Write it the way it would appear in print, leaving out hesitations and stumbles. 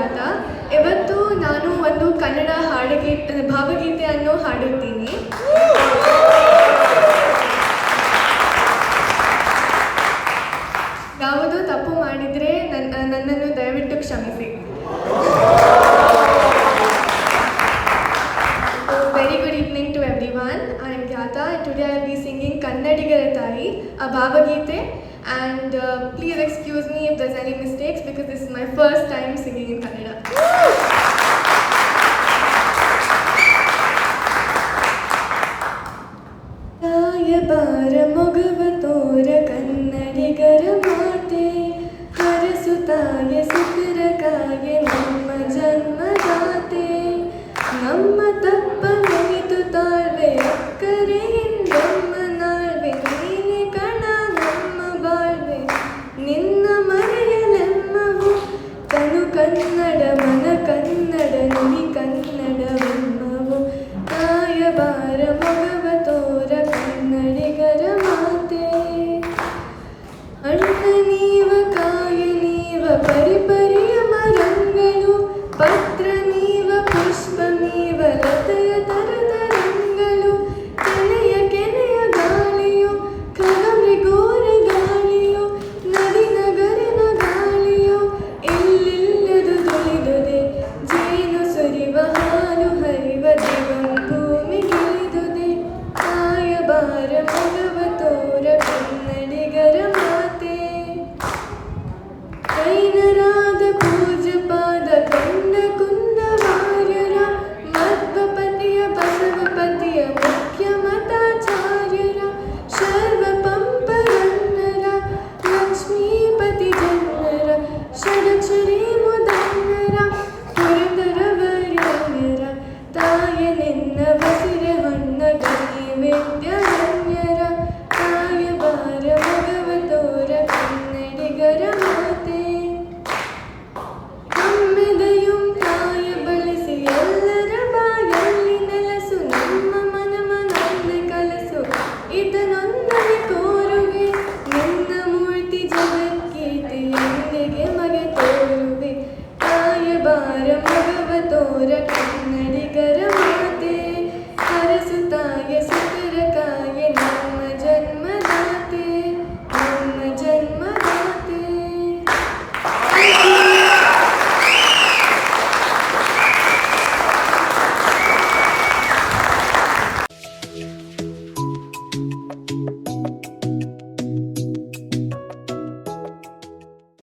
ಸುಜಾತ. ಇವತ್ತು ನಾನು ಒಂದು ಕನ್ನಡ ಭಾವಗೀತೆಯನ್ನು ಹಾಡುತ್ತೀನಿ. ಯಾವುದು ತಪ್ಪು ಮಾಡಿದರೆ ನನ್ನನ್ನು ದಯವಿಟ್ಟು ಕ್ಷಮಿಸಿ. Very good evening to everyone. I am Gyata and today I will be singing Kannadigar Tayi, a Bhavagite, and please excuse me if there's any mistakes because this is my first time singing in Kannada. ರಾಯಬಾರ ಮೊಗವ ತೋರ ಕನ್ನಡಿಗರ ಮಾತೆ ಹರಸುತ್ತಾಯ ಸುಖರಕಾಯ ನಮ್ಮ ಜನ್ಮದಾತೆ ನಮ್ಮ ತಪ್ಪ ನೆನೆದು ತಾಳ್ವೆ ಅಕ್ಕರೆಯಿಂದಮ್ಮ ನಾಳ್ವೆ ನೀನೆ ಕಣ ನಮ್ಮ ಬಾಳ್ವೆ ನಿನ್ನ ಮರೆಯಲೆಮ್ಮವು ತನು ಕನ್ನಡ ಮನ ಕನ್ನಡ ನುಡಿ ಕನ್ನಡವೆಮ್ಮವು ರಾಯಬಾರ ಮೊಗವ ತೋರ ಕನ್ನಡಿಗರ ಮಾತೆ ಅಣ್ಣ ನೀವ ಕಾಯ ನೀವ ಪರಿಪ